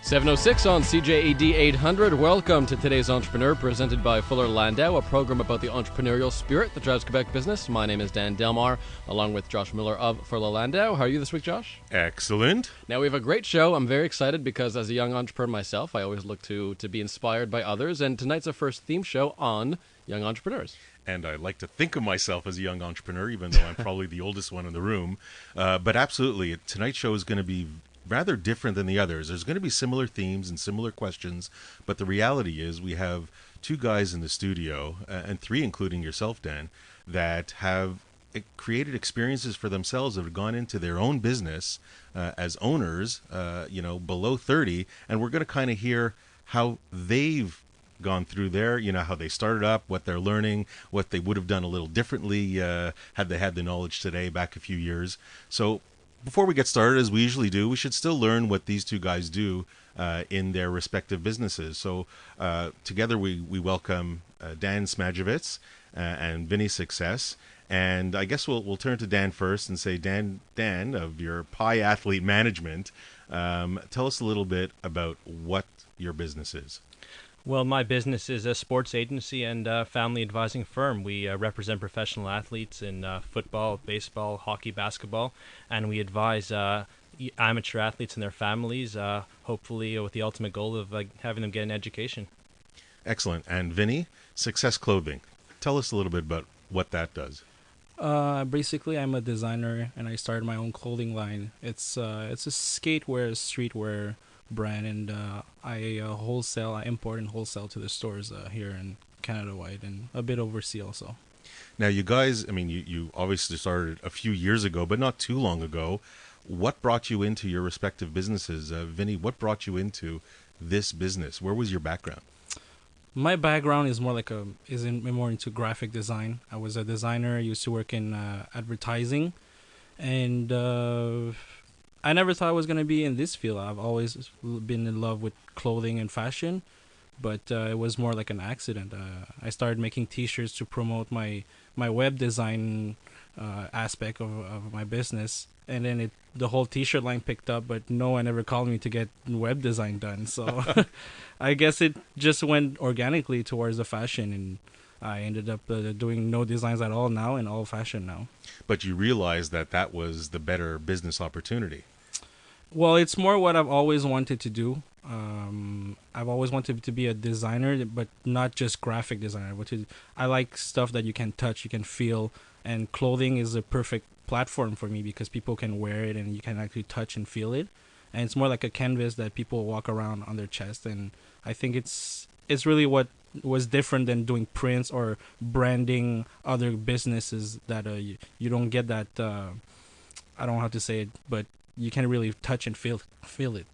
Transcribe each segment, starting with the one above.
706 on CJAD 800. Welcome to today's Entrepreneur, presented by Fuller Landau, a program about the entrepreneurial spirit that drives Quebec business. My name is Dan Delmar, along with Josh Miller of Fuller Landau. How are you this week, Josh? Excellent. Now, we have a great show. I'm very excited because as a young entrepreneur myself, I always look to be inspired by others. And tonight's our first theme show on young entrepreneurs. And I like to think of myself as a young entrepreneur, even though I'm probably the oldest one in the room. But absolutely, tonight's show is going to be rather different than the others. There's going to be similar themes and similar questions, but the reality is we have two guys in the studio, and three including yourself, Dan, that have created experiences for themselves that have gone into their own business as owners, below 30, and we're going to kind of hear how they've gone through there, how they started up, what they're learning, what they would have done a little differently had they had the knowledge today back a few years. So before we get started, as we usually do, we should still learn what these two guys do in their respective businesses. So together we welcome Dan Smajovits and Vinny Success. And I guess we'll turn to Dan first and say, Dan of your Pi Athlete Management, tell us a little bit about what your business is. Well, my business is a sports agency and family advising firm. We represent professional athletes in football, baseball, hockey, basketball, and we advise amateur athletes and their families, hopefully with the ultimate goal of having them get an education. Excellent. And Vinny, Success Clothing. Tell us a little bit about what that does. Basically, I'm a designer, and I started my own clothing line. It's a skatewear, streetwear brand, and I import and wholesale to the stores here in Canada-wide and a bit overseas also. Now, you guys, you obviously started a few years ago, but not too long ago. What brought you into your respective businesses? Vinny, what brought you into this business? Where was your background? My background is more into graphic design. I was a designer. I used to work in advertising, and I never thought I was going to be in this field. I've always been in love with clothing and fashion, but it was more like an accident. I started making T-shirts to promote my web design aspect of my business, and then the whole T-shirt line picked up, but no one ever called me to get web design done. So I guess it just went organically towards the fashion, and I ended up doing no designs at all now and all fashion now. But you realized that was the better business opportunity. Well, it's more what I've always wanted to do. I've always wanted to be a designer, but not just graphic designer. I like stuff that you can touch, you can feel, and clothing is a perfect platform for me because people can wear it and you can actually touch and feel it. And it's more like a canvas that people walk around on their chest. And I think it's really what was different than doing prints or branding other businesses that you don't get that. I don't know how to say it, but you can really touch and feel it.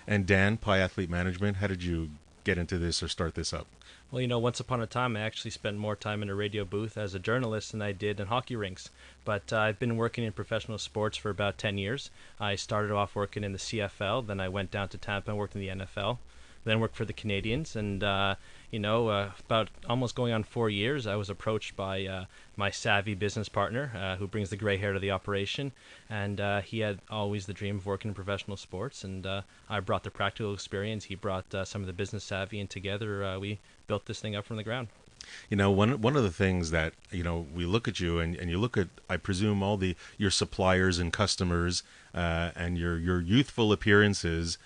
And Dan, Pi Athlete Management, how did you get into this or start this up? Well, once upon a time, I actually spent more time in a radio booth as a journalist than I did in hockey rinks. But I've been working in professional sports for about 10 years. I started off working in the CFL, then I went down to Tampa and worked in the NFL, then worked for the Canadians, and about almost going on 4 years, I was approached by my savvy business partner, who brings the gray hair to the operation, and he had always the dream of working in professional sports, and I brought the practical experience, he brought some of the business savvy, and together we built this thing up from the ground. One of the things that, we look at you and you look at, I presume, all your suppliers and customers and your youthful appearances.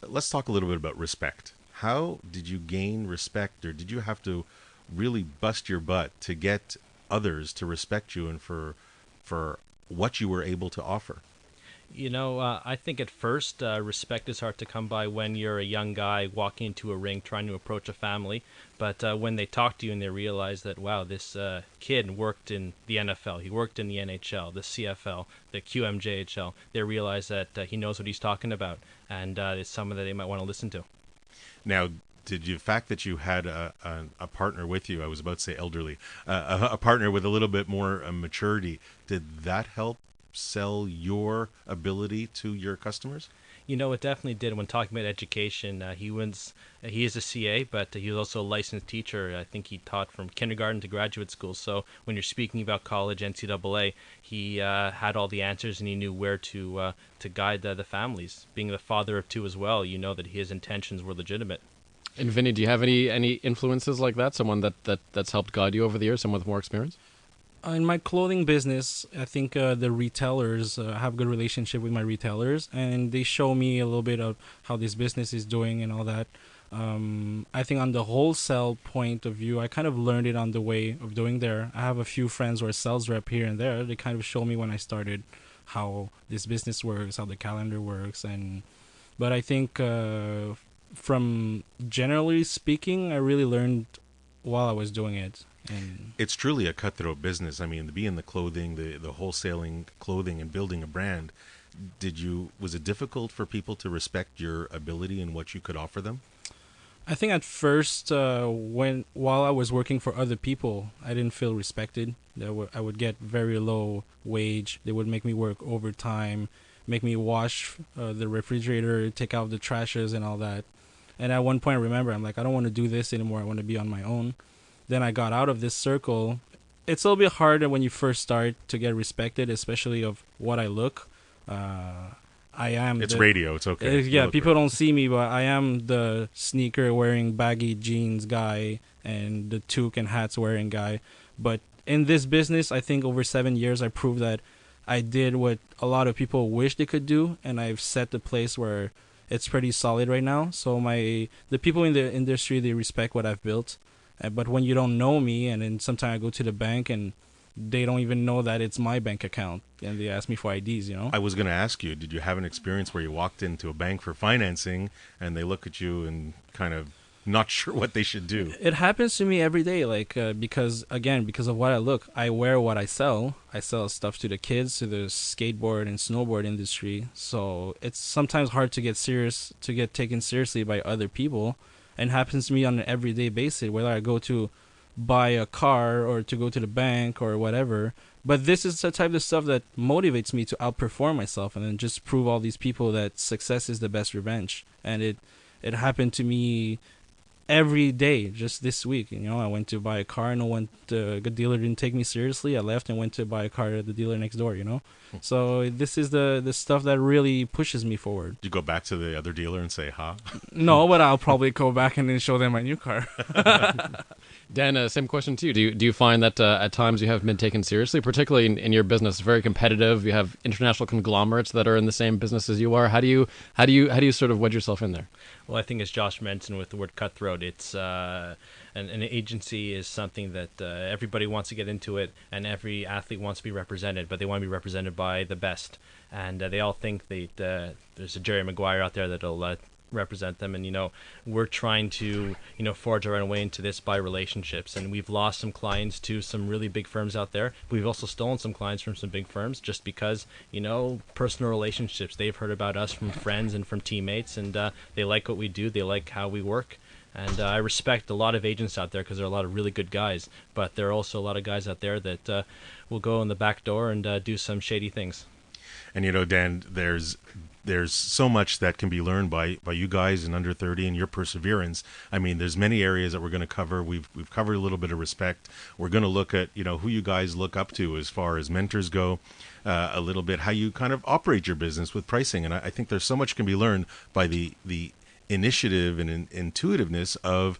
Let's talk a little bit about respect. How did you gain respect, or did you have to really bust your butt to get others to respect you and for what you were able to offer? I think at first respect is hard to come by when you're a young guy walking into a ring trying to approach a family. But when they talk to you and they realize that, wow, this kid worked in the NFL, he worked in the NHL, the CFL, the QMJHL, they realize that he knows what he's talking about, and it's someone that they might want to listen to. Now, did the fact that you had a partner with you, I was about to say elderly, a partner with a little bit more maturity, did that help sell your ability to your customers? It definitely did. When talking about education, he is a CA, but he was also a licensed teacher. I think he taught from kindergarten to graduate school. So when you're speaking about college, NCAA, he had all the answers and he knew where to guide the families. Being the father of two as well, you know that his intentions were legitimate. And Vinny, do you have any influences like that? Someone that's helped guide you over the years, someone with more experience? In my clothing business, I think the retailers have good relationship with my retailers, and they show me a little bit of how this business is doing and all that. I think on the wholesale point of view, I kind of learned it on the way of doing there. I have a few friends who are sales rep here and there. They kind of show me when I started how this business works, how the calendar works, but I think from generally speaking, I really learned while I was doing it. And it's truly a cutthroat business. I mean, to be in the clothing, the wholesaling clothing and building a brand, was it difficult for people to respect your ability and what you could offer them? I think at first, while I was working for other people, I didn't feel respected. I would get very low wage. They would make me work overtime, make me wash the refrigerator, take out the trashes and all that. And at one point, I remember, I'm like, I don't want to do this anymore. I want to be on my own. Then I got out of this circle. It's a little bit harder when you first start to get respected, especially of what I look. I am. It's radio. It's okay. Yeah, people don't see me, but I am the sneaker wearing baggy jeans guy and the toque and hats wearing guy. But in this business, I think over 7 years, I proved that I did what a lot of people wish they could do, and I've set the place where it's pretty solid right now. So the people in the industry, they respect what I've built. But when you don't know me, and then sometimes I go to the bank and they don't even know that it's my bank account, and they ask me for IDs, I was going to ask you, did you have an experience where you walked into a bank for financing and they look at you and kind of not sure what they should do? It happens to me every day, because of what I look. I wear what I sell. I sell stuff to the kids, to the skateboard and snowboard industry. So it's sometimes hard to get taken seriously by other people. And happens to me on an everyday basis, whether I go to buy a car or to go to the bank or whatever. But this is the type of stuff that motivates me to outperform myself and then just prove all these people that success is the best revenge. And it happened to me every day just this week. I went to buy a car, the dealer didn't take me seriously. I left and went to buy a car at the dealer next door, So this is the stuff that really pushes me forward. Did you go back to the other dealer and say, ha? No, but I'll probably go back and then show them my new car. Dan, same question to you. Do you find that at times you have been taken seriously, particularly in your business? Very competitive. You have international conglomerates that are in the same business as you are. How do you sort of wedge yourself in there? Well, I think as Josh mentioned with the word cutthroat, it's an agency is something that everybody wants to get into it, and every athlete wants to be represented, but they want to be represented by the best. And they all think that there's a Jerry Maguire out there that'll represent them, and we're trying to forge our own way into this by relationships, and we've lost some clients to some really big firms out there. We've also stolen some clients from some big firms just because personal relationships. They've heard about us from friends and from teammates, and they like what we do, they like how we work. And I respect a lot of agents out there because there are a lot of really good guys, but there are also a lot of guys out there that will go in the back door and do some shady things. And Dan, there's so much that can be learned by you guys in under 30 and your perseverance. I mean, there's many areas that we're going to cover. We've covered a little bit of respect. We're going to look at who you guys look up to as far as mentors go, a little bit how you kind of operate your business with pricing. And I think there's so much can be learned by the initiative and intuitiveness of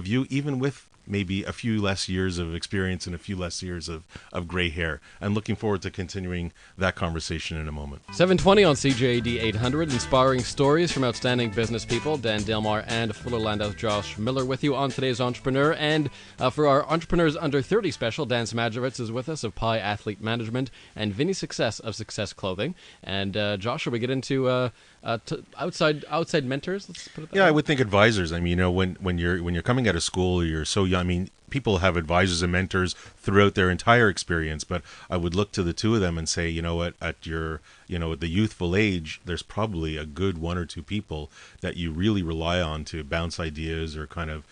you, even with maybe a few less years of experience and a few less years of gray hair. I'm looking forward to continuing that conversation in a moment. 7:20 on CJAD 800, inspiring stories from outstanding business people. Dan Delmar and Fuller Landau's Josh Miller with you on today's Entrepreneur. And for our Entrepreneurs Under 30 special, Dan Smajovits is with us of Pi Athlete Management and Vinny Success of Success Clothing. And Josh, shall we get into outside mentors? Let's put it that way. I would think advisors. I mean, when you're coming out of school, you're so young. I mean, people have advisors and mentors throughout their entire experience, but I would look to the two of them and say, at your, at the youthful age, there's probably a good one or two people that you really rely on to bounce ideas or kind of,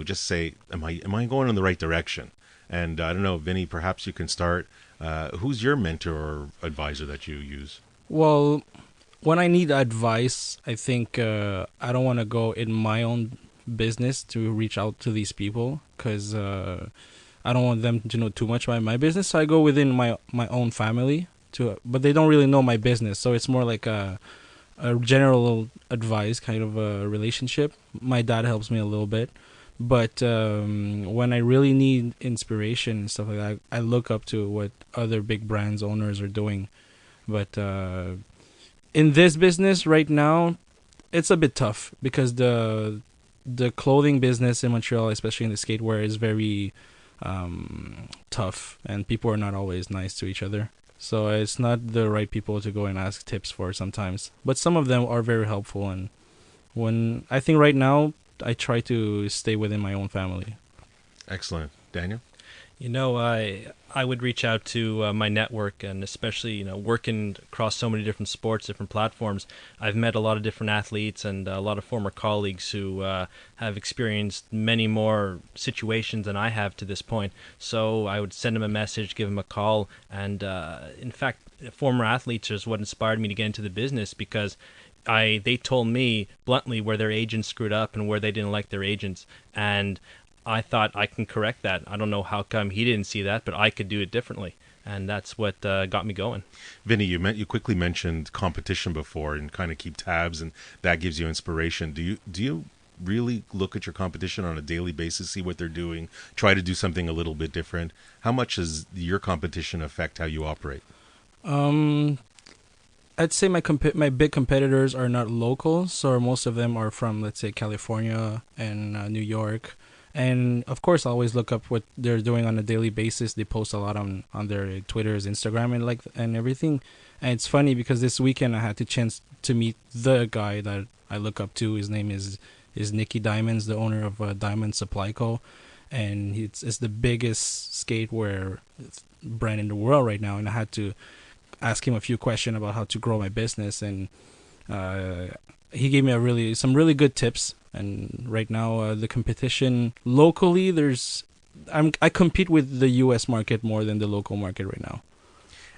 just say, am I going in the right direction? And I don't know, Vinny, perhaps you can start. Who's your mentor or advisor that you use? Well, when I need advice, I think I don't want to go in my own business to reach out to these people because I don't want them to know too much about my business. So I go within my own family but they don't really know my business. So it's more like a general advice kind of a relationship. My dad helps me a little bit. But when I really need inspiration and stuff like that, I look up to what other big brands owners are doing. But in this business right now, it's a bit tough because the clothing business in Montreal, especially in the skatewear, is very tough, and people are not always nice to each other. So it's not the right people to go and ask tips for sometimes. But some of them are very helpful, and when I think right now, I try to stay within my own family. Excellent. Daniel? I would reach out to my network, and especially, working across so many different sports, different platforms. I've met a lot of different athletes and a lot of former colleagues who have experienced many more situations than I have to this point. So I would send them a message, give them a call, and in fact, former athletes is what inspired me to get into the business because they told me bluntly where their agents screwed up and where they didn't like their agents, and I thought I can correct that. I don't know how come he didn't see that, but I could do it differently, and that's what got me going. Vinny, you quickly mentioned competition before and kind of keep tabs, and that gives you inspiration. Do you really look at your competition on a daily basis, see what they're doing, try to do something a little bit different? How much does your competition affect how you operate? I'd say my big competitors are not local, so most of them are from, let's say, California and New York. And of course, I always look up what they're doing on a daily basis. They post a lot on their Twitters, Instagram, and everything. And it's funny because this weekend I had the chance to meet the guy that I look up to. His name is Nicky Diamonds, the owner of Diamond Supply Co. And it's the biggest skatewear brand in the world right now. And I had to ask him a few questions about how to grow my business, and he gave me some really good tips. And right now, the competition locally, I compete with the U.S. market more than the local market right now.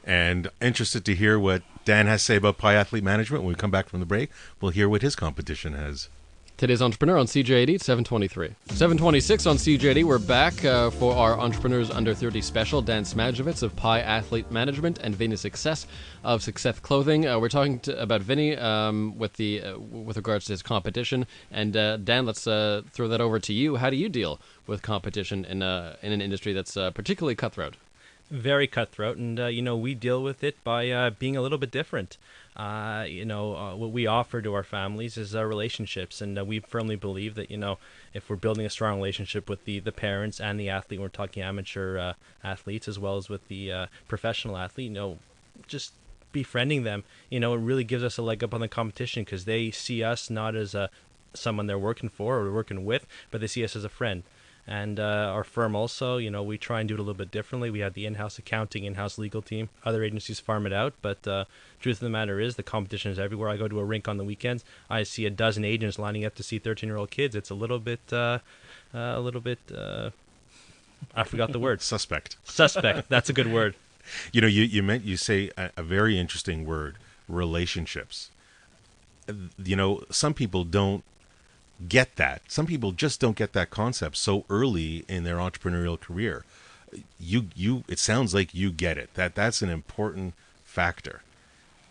And interested to hear what Dan has to say about Pi Athlete Management. When we come back from the break, we'll hear what his competition has. Today's Entrepreneur on CJAD, 723. 726 on CJAD. We're back for our Entrepreneurs Under 30 special. Dan Smajovits of Pi Athlete Management and Vinny Success of Success Clothing. We're talking about Vinny with regards to his competition. And Dan, let's throw that over to you. How do you deal with competition in an industry that's particularly cutthroat? Very cutthroat, and we deal with it by being a little bit different. What we offer to our families is relationships, and we firmly believe that if we're building a strong relationship with the parents and the athlete, we're talking amateur athletes as well as with the professional athlete, just befriending them, it really gives us a leg up on the competition because they see us not as someone they're working for or working with, but they see us as a friend. And our firm also, we try and do it a little bit differently. We have the in-house accounting, in-house legal team. Other agencies farm it out, but truth of the matter is the competition is everywhere. I go to a rink on the weekends. I see a dozen agents lining up to see 13-year-old kids. It's a little bit, I forgot the word. Suspect. That's a good word. You say a very interesting word, relationships. Some people don't get that. Some people just don't get that concept so early in their entrepreneurial career. It sounds like you get it. That's an important factor.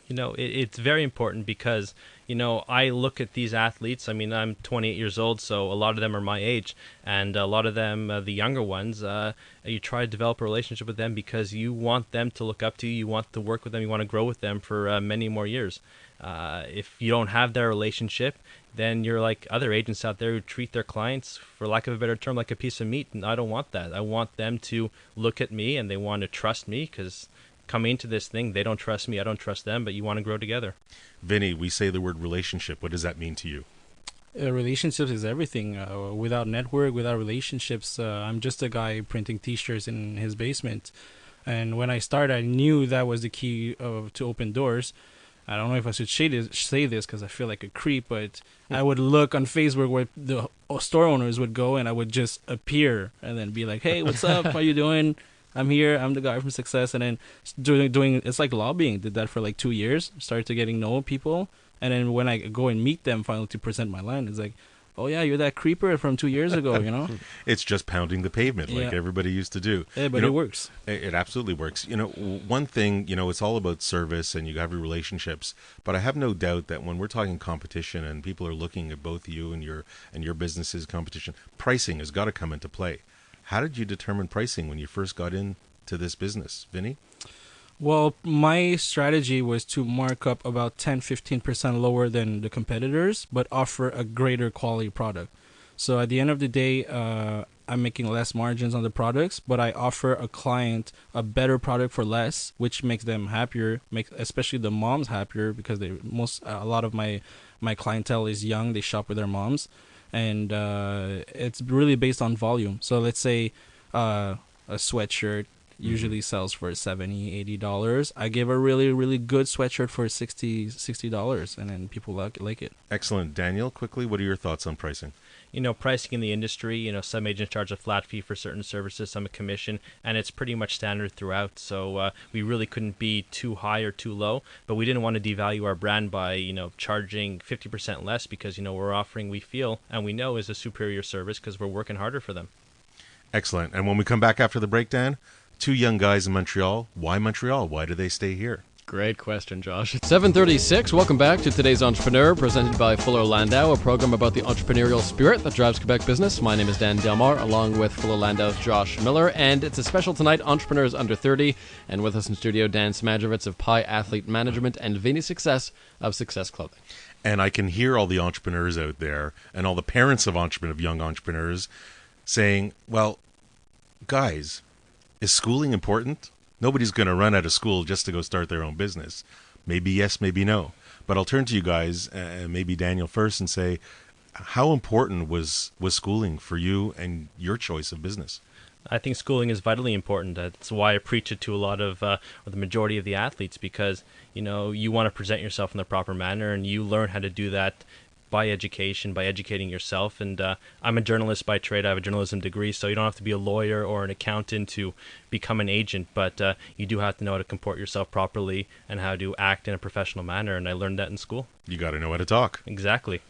It's very important because, I look at these athletes. I mean, I'm 28 years old, so a lot of them are my age. And a lot of them, the younger ones, you try to develop a relationship with them because you want them to look up to you. You want to work with them. You want to grow with them for many more years. If you don't have that relationship, then you're like other agents out there who treat their clients, for lack of a better term, like a piece of meat. And I don't want that. I want them to look at me and they want to trust me because coming into this thing, they don't trust me. I don't trust them, but you want to grow together. Vinny, we say the word relationship. What does that mean to you? Relationships is everything. Without network, without relationships, I'm just a guy printing T-shirts in his basement. And when I started, I knew that was the key to open doors. I don't know if I should say this because I feel like a creep, but I would look on Facebook where the store owners would go, and I would just appear and then be like, "Hey, what's up? How you doing?" I'm here. I'm the guy from Success. And then doing it's like lobbying. Did that for like 2 years. Started to getting know people. And then when I go and meet them finally to present my land, it's like, oh yeah, you're that creeper from 2 years ago, you know? It's just pounding the pavement like everybody used to do. Yeah, but it works. It absolutely works. One thing, it's all about service and you have your relationships. But I have no doubt that when we're talking competition and people are looking at both you and your business's competition, pricing has got to come into play. How did you determine pricing when you first got into this business, Vinny? Well, my strategy was to mark up about 10-15% lower than the competitors, but offer a greater quality product. So at the end of the day, I'm making less margins on the products, but I offer a client a better product for less, which makes them happier, especially the moms happier, because a lot of my clientele is young. They shop with their moms, and it's really based on volume. So let's say a sweatshirt usually sells for $70-$80. I give a really, really good sweatshirt for $60, and then people like it. Excellent. Daniel, quickly, what are your thoughts on pricing? Pricing in the industry, some agents charge a flat fee for certain services, some a commission, and it's pretty much standard throughout. So we really couldn't be too high or too low, but we didn't want to devalue our brand by, charging 50% less because, we're offering, we feel, and we know is a superior service because we're working harder for them. Excellent. And when we come back after the breakdown, 2 young guys in Montreal. Why Montreal? Why do they stay here? Great question, Josh. It's 7:36. Welcome back to today's Entrepreneur, presented by Fuller Landau, a program about the entrepreneurial spirit that drives Quebec business. My name is Dan Delmar, along with Fuller Landau's Josh Miller, and it's a special tonight, Entrepreneurs Under 30, and with us in studio, Dan Smajovits of Pi Athlete Management and Vinny Success of Success Clothing. And I can hear all the entrepreneurs out there and all the parents of young entrepreneurs saying, well, guys, is schooling important? Nobody's going to run out of school just to go start their own business. Maybe yes, maybe no. But I'll turn to you guys, maybe Daniel first, and say, how important was schooling for you and your choice of business? I think schooling is vitally important. That's why I preach it to a lot of, or the majority of the athletes, because, you want to present yourself in the proper manner, and you learn how to do that by education, by educating yourself. And I'm a journalist by trade. I have a journalism degree, so you don't have to be a lawyer or an accountant to become an agent, but you do have to know how to comport yourself properly and how to act in a professional manner, and I learned that in school. You got to know how to talk. Exactly.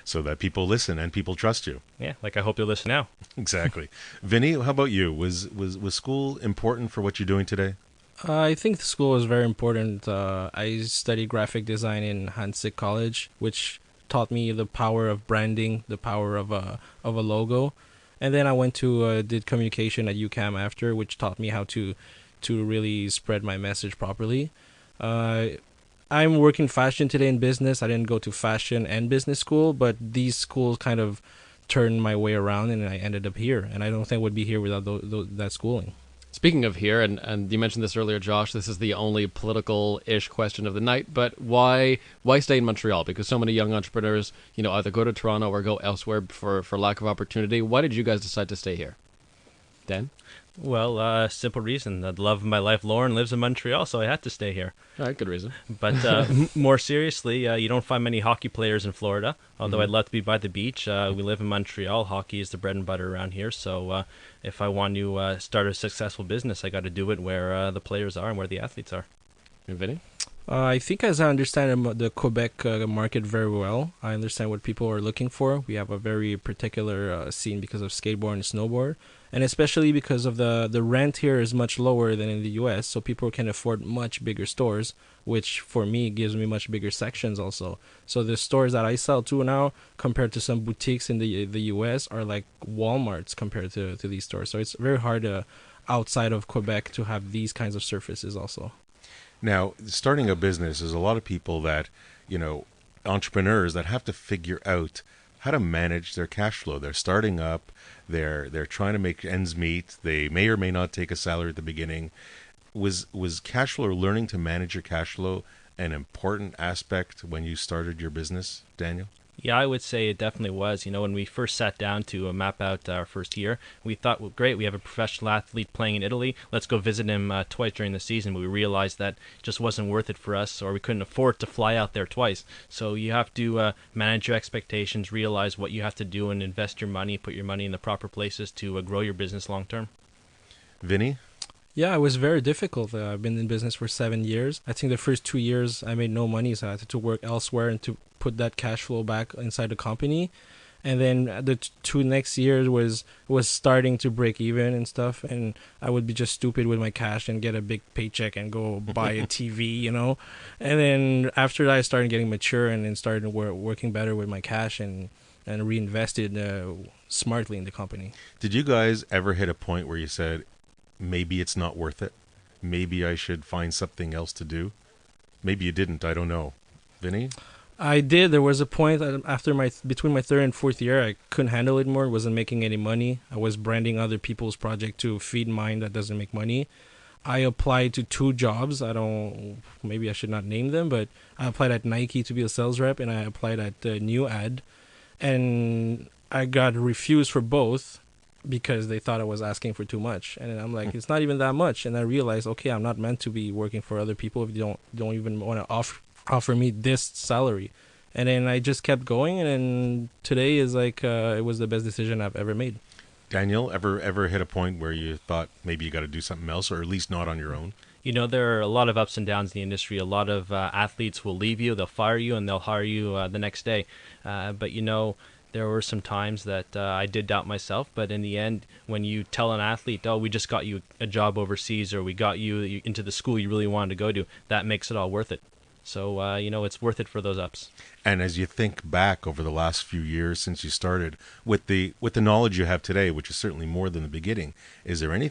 So that people listen and people trust you. Yeah, like I hope you'll listen now. Exactly. Vinny, how about you? Was school important for what you're doing today? I think the school was very important. I studied graphic design in Hansik College, which taught me the power of branding, the power of a logo. And then I went to did communication at UCAM after, which taught me how to really spread my message properly. I'm working fashion today in business. I didn't go to fashion and business school, but these schools kind of turned my way around, and I ended up here. And I don't think I would be here without that schooling. Speaking of here, and you mentioned this earlier, Josh, this is the only political-ish question of the night, but why stay in Montreal? Because so many young entrepreneurs, either go to Toronto or go elsewhere for lack of opportunity. Why did you guys decide to stay here? Dan? Well, simple reason. The love of my life, Lauren, lives in Montreal, so I had to stay here. All right, good reason. But more seriously, you don't find many hockey players in Florida, although I'd love to be by the beach. We live in Montreal. Hockey is the bread and butter around here, so if I want to start a successful business, I got to do it where the players are and where the athletes are. And Vinny? I think as I understand the Quebec market very well, I understand what people are looking for. We have a very particular scene because of skateboard and snowboard, and especially because of the rent here is much lower than in the U.S., so people can afford much bigger stores, which for me gives me much bigger sections also. So the stores that I sell to now, compared to some boutiques in the U.S., are like Walmarts compared to these stores. So it's very hard outside of Quebec to have these kinds of surfaces also. Now, starting a business is a lot of people that, entrepreneurs that have to figure out how to manage their cash flow. They're starting up, they're trying to make ends meet. They may or may not take a salary at the beginning. Was cash flow, or learning to manage your cash flow, an important aspect when you started your business, Daniel? Yeah, I would say it definitely was. When we first sat down to map out our first year, we thought, well, great, we have a professional athlete playing in Italy. Let's go visit him twice during the season. But we realized that just wasn't worth it for us, or we couldn't afford to fly out there twice. So you have to manage your expectations, realize what you have to do, and invest your money, put your money in the proper places to grow your business long term. Vinny? Yeah, it was very difficult. I've been in business for 7 years. I think the first 2 years I made no money, so I had to work elsewhere and to put that cash flow back inside the company. And then the two next years was starting to break even and stuff, and I would be just stupid with my cash and get a big paycheck and go buy a TV. And then after that, I started getting mature and then started working better with my cash and reinvested smartly in the company. Did you guys ever hit a point where you said, maybe it's not worth it? Maybe I should find something else to do? Maybe you didn't. I don't know. Vinny? I did. There was a point after between my third and fourth year, I couldn't handle it more. Wasn't making any money. I was branding other people's project to feed mine that doesn't make money. I applied to 2 jobs. Maybe I should not name them, but I applied at Nike to be a sales rep, and I applied at New Ad, and I got refused for both because they thought I was asking for too much. And I'm like, it's not even that much. And I realized, okay, I'm not meant to be working for other people if you don't even want to offer me this salary. And then I just kept going, and then today is like it was the best decision I've ever made. Daniel, ever hit a point where you thought maybe you got to do something else, or at least not on your own? There are a lot of ups and downs in the industry. A lot of athletes will leave you, they'll fire you, and they'll hire you the next day. But there were some times that I did doubt myself. But in the end, when you tell an athlete, oh, we just got you a job overseas, or we got you into the school you really wanted to go to, that makes it all worth it. So, it's worth it for those ups. And as you think back over the last few years since you started, with the knowledge you have today, which is certainly more than the beginning, is there any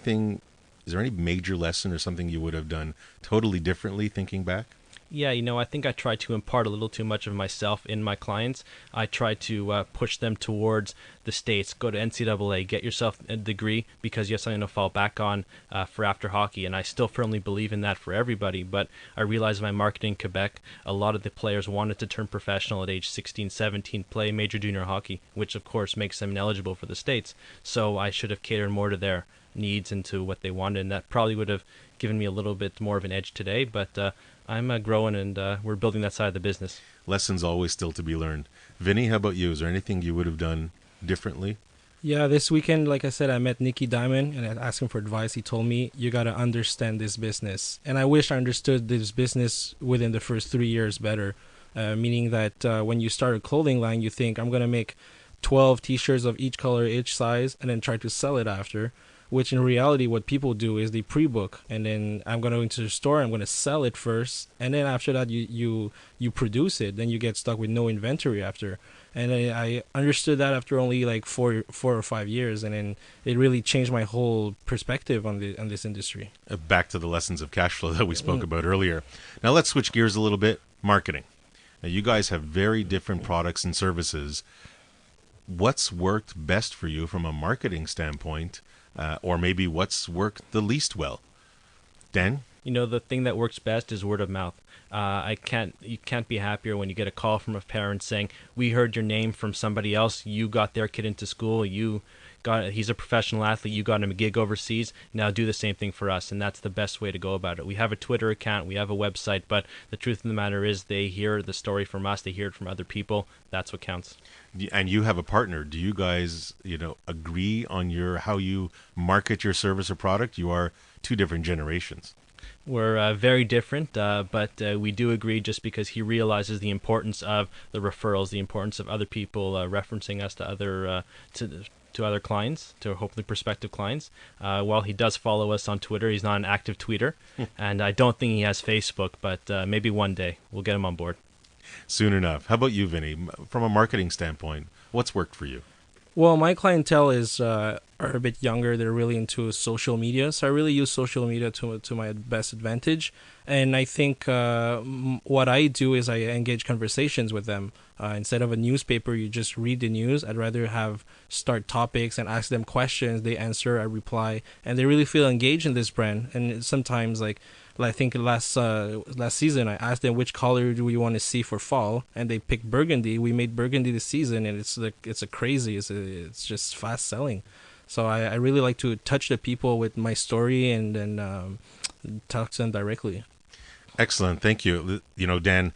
major lesson or something you would have done totally differently thinking back? Yeah, I think I try to impart a little too much of myself in my clients. I try to push them towards the States, go to NCAA, get yourself a degree because you have something to fall back on for after hockey. And I still firmly believe in that for everybody. But I realized in my marketing in Quebec, a lot of the players wanted to turn professional at age 16, 17, play major junior hockey, which of course makes them ineligible for the States. So I should have catered more to their needs and to what they wanted. And that probably would have given me a little bit more of an edge today. But I'm growing, and we're building that side of the business. Lessons always still to be learned. Vinny, how about you? Is there anything you would have done differently? Yeah, this weekend, like I said, I met Nicky Diamond, and I asked him for advice. He told me, you got to understand this business. And I wish I understood this business within the first 3 years better, meaning that when you start a clothing line, you think, I'm going to make 12 T-shirts of each color, each size, and then try to sell it after. Which in reality, what people do is they pre-book, and then I'm going to go into the store, I'm going to sell it first, and then after that you produce it. Then you get stuck with no inventory after. And I understood that after only like 4 or 5 years, and then it really changed my whole perspective on this industry. Back to the lessons of cash flow that we spoke about earlier. Now let's switch gears a little bit. Marketing. Now you guys have very different products and services. What's worked best for you from a marketing standpoint? Or maybe what's worked the least well? Dan? The thing that works best is word of mouth. You can't be happier when you get a call from a parent saying, we heard your name from somebody else, you got their kid into school, he's a professional athlete, you got him a gig overseas, now do the same thing for us. And that's the best way to go about it. We have a Twitter account, we have a website, but the truth of the matter is they hear the story from us, they hear it from other people. That's what counts. And you have a partner. Do you guys, agree on how you market your service or product? You are 2 different generations. We're very different, but we do agree just because he realizes the importance of the referrals, the importance of other people referencing us to other clients, to hopefully prospective clients. While he does follow us on Twitter, he's not an active tweeter, and I don't think he has Facebook, but maybe one day we'll get him on board. Soon enough. How about you, Vinny? From a marketing standpoint, what's worked for you? Well, my clientele are a bit younger. They're really into social media, so I really use social media to my best advantage. And I think what I do is I engage conversations with them. Instead of a newspaper, you just read the news. I'd rather start topics and ask them questions. They answer, I reply, and they really feel engaged in this brand. And sometimes, I think last season, I asked them which color do we want to see for fall, and they picked burgundy. We made burgundy this season, and it's just fast selling. So I really like to touch the people with my story and then talk to them directly. Excellent, thank you. Dan,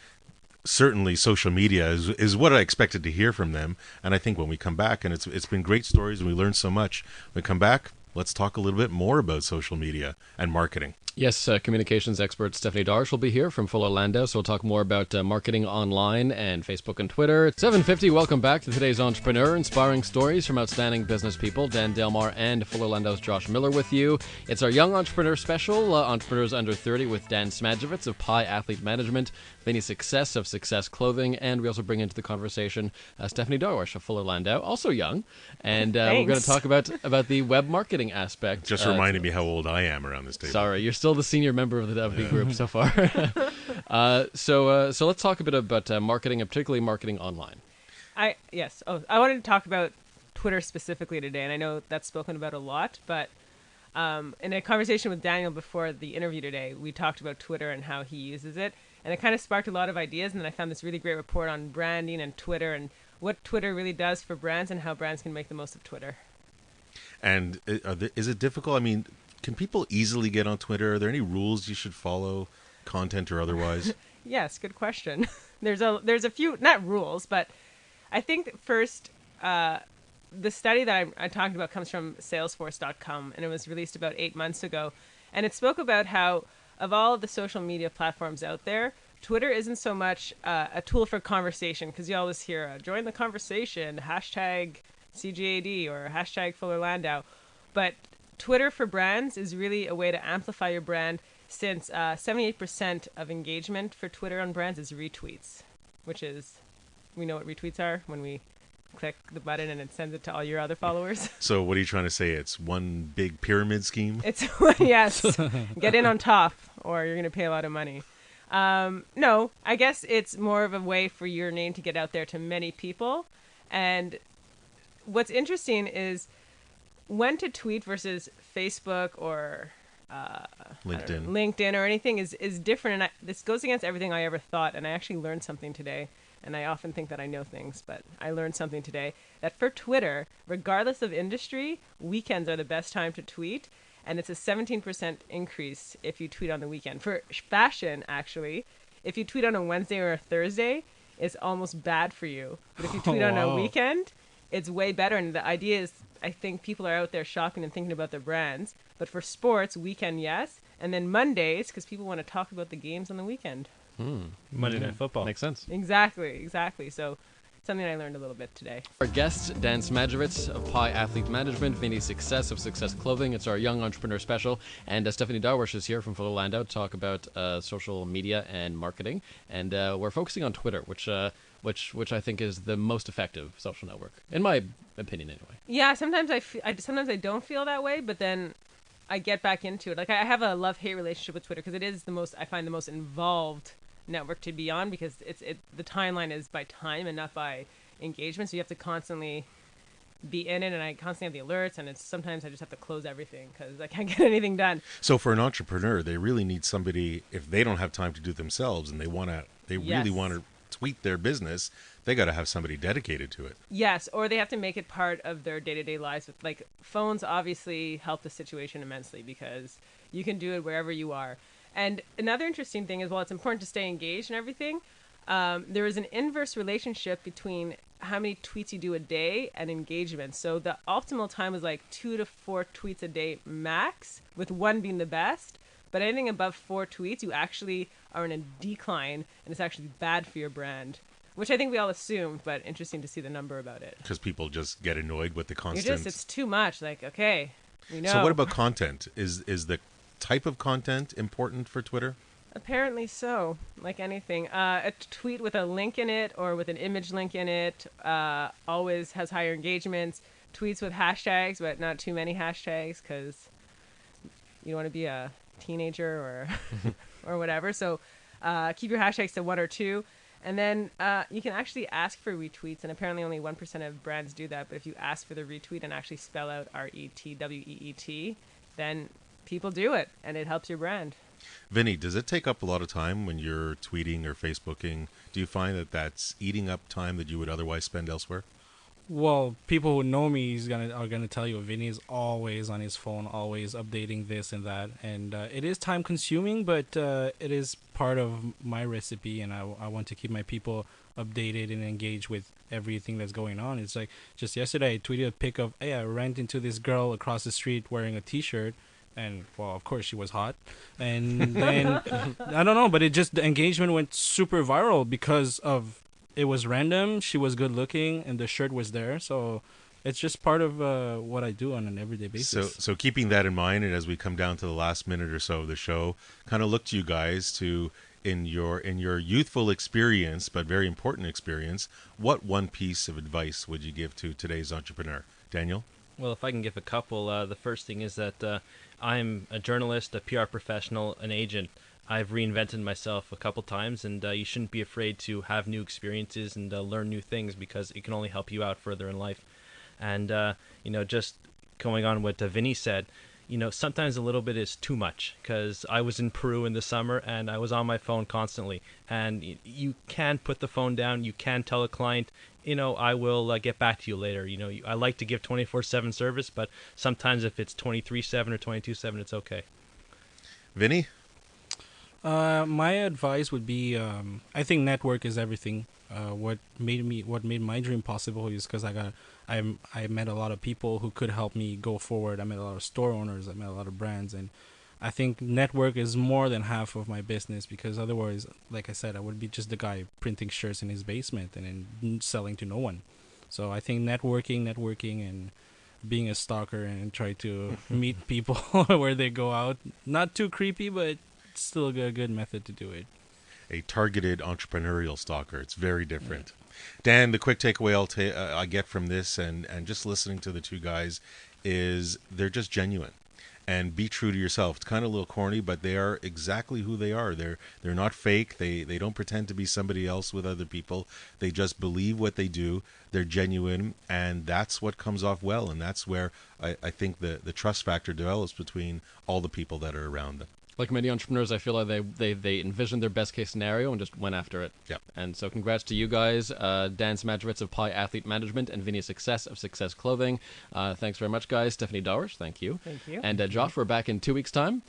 certainly social media is what I expected to hear from them, and I think when we come back, and it's been great stories and we learned so much. When we come back, let's talk a little bit more about social media and marketing. Yes, communications expert Stephanie Darwish will be here from Fuller Landau, so we'll talk more about marketing online and Facebook and Twitter. 7:50, welcome back to today's Entrepreneur, inspiring stories from outstanding business people. Dan Delmar and Fuller Landau's Josh Miller with you. It's our Young Entrepreneur Special, Entrepreneurs Under 30 with Dan Smajovits of Pi Athlete Management, Vinny Success of Success Clothing, and we also bring into the conversation Stephanie Darwish of Fuller Landau, also young, and we're going to talk about the web marketing aspect. Just reminding me how old I am around this table. Sorry, you're still the senior member of the group so far. So let's talk a bit about marketing, and particularly marketing online. I wanted to talk about Twitter specifically today, and I know that's spoken about a lot, but in a conversation with Daniel before the interview today, we talked about Twitter and how he uses it, and it kind of sparked a lot of ideas, and then I found this really great report on branding and Twitter and what Twitter really does for brands and how brands can make the most of Twitter. And is it difficult? I mean, can people easily get on Twitter? Are there any rules you should follow, content or otherwise? Yes, good question. There's a few, not rules, but I think that first, the study that I talked about comes from Salesforce.com, and it was released about 8 months ago. And it spoke about how, of all of the social media platforms out there, Twitter isn't so much a tool for conversation, because you always hear, join the conversation, hashtag CGAD or hashtag Fuller Landau. But Twitter for brands is really a way to amplify your brand, since 78% of engagement for Twitter on brands is retweets, which is, we know what retweets are when we click the button and it sends it to all your other followers. So what are you trying to say? It's one big pyramid scheme? It's, yes, get in on top or you're going to pay a lot of money. No, I guess it's more of a way for your name to get out there to many people. And what's interesting is when to tweet versus Facebook or LinkedIn or anything is different. And this goes against everything I ever thought. And I actually learned something today. And I often think that I know things, but I learned something today that for Twitter, regardless of industry, weekends are the best time to tweet. And it's a 17% increase if you tweet on the weekend. For fashion, actually, if you tweet on a Wednesday or a Thursday, it's almost bad for you. But if you tweet on a weekend, it's way better. And the idea is, I think people are out there shopping and thinking about their brands. But for sports, weekend, yes. And then Mondays, because people want to talk about the games on the weekend. Monday Night Football. Makes sense. Exactly. So something I learned a little bit today. Our guests, Dan Smajovits of Pi Athlete Management, Vinny Success of Success Clothing. It's our Young Entrepreneur Special. And Stephanie Darwish is here from Fuller Landau to talk about social media and marketing. And we're focusing on Twitter, which I think is the most effective social network, in my opinion anyway. Yeah, sometimes sometimes I don't feel that way, but then I get back into it. Like I have a love-hate relationship with Twitter because it is I find the most involved network to be on, because the timeline is by time and not by engagement, so you have to constantly be in it, and I constantly have the alerts, and sometimes I just have to close everything because I can't get anything done. So for an entrepreneur, they really need somebody, if they don't have time to do it themselves and they really want to tweet their business, they got to have somebody dedicated to it. Yes, or they have to make it part of their day-to-day lives. Like phones obviously help the situation immensely because you can do it wherever you are. And another interesting thing is, while it's important to stay engaged and everything, there is an inverse relationship between how many tweets you do a day and engagement. So the optimal time is like 2 to 4 tweets a day max, with 1 being the best. But anything above 4 tweets, you actually are in a decline, and it's actually bad for your brand, which I think we all assumed, but interesting to see the number about it. Because people just get annoyed with the constant... It's too much. Like, okay, we know. So what about content? Is the type of content important for Twitter? Apparently so, like anything. A tweet with a link in it or with an image link in it always has higher engagements. Tweets with hashtags, but not too many hashtags, because you don't want to be a teenager or or whatever. So keep your hashtags to 1 or 2. And then you can actually ask for retweets, and apparently only 1% of brands do that. But if you ask for the retweet and actually spell out RETWEET, then people do it, and it helps your brand. Vinny, does it take up a lot of time when you're tweeting or Facebooking? Do you find that that's eating up time that you would otherwise spend elsewhere? Well, people who know me are gonna tell you Vinny is always on his phone, always updating this and that, and it is time consuming, but it is part of my recipe, and I want to keep my people updated and engaged with everything that's going on. It's like just yesterday I tweeted a pic of, hey, I ran into this girl across the street wearing a T-shirt. And well, of course, she was hot, and then I don't know, but the engagement went super viral because of it was random. She was good looking, and the shirt was there. So it's just part of what I do on an everyday basis. So keeping that in mind, and as we come down to the last minute or so of the show, kind of look to you guys to in your youthful experience, but very important experience. What one piece of advice would you give to today's entrepreneur, Daniel? Well, if I can give a couple, the first thing is that I'm a journalist, a PR professional, an agent. I've reinvented myself a couple times, and you shouldn't be afraid to have new experiences and learn new things because it can only help you out further in life. And, just going on what Vinny said, sometimes a little bit is too much because I was in Peru in the summer and I was on my phone constantly. And you can put the phone down. You can tell a client, I will get back to you later. I like to give 24/7 service, but sometimes if it's 23/7 or 22/7, it's okay. Vinny? My advice would be, I think network is everything. What made my dream possible is because I met a lot of people who could help me go forward. I met a lot of store owners. I met a lot of brands, and I think network is more than half of my business because otherwise, like I said, I would be just the guy printing shirts in his basement and then selling to no one. So I think networking, and being a stalker and try to meet people where they go out. Not too creepy, but still a good method to do it. A targeted entrepreneurial stalker. It's very different. Dan, the quick takeaway I get from this and just listening to the two guys is they're just genuine. And be true to yourself. It's kind of a little corny, but they are exactly who they are. They're not fake. They don't pretend to be somebody else with other people. They just believe what they do. They're genuine, and that's what comes off well. And that's where I think the trust factor develops between all the people that are around them. Like many entrepreneurs, I feel like they envisioned their best case scenario and just went after it. Yep. And so congrats to you guys, Dan Smajovits of Pi Athlete Management and Vinny Success of Success Clothing. Thanks very much, guys. Stephanie Darwish, thank you. Thank you. And Josh, we're back in 2 weeks' time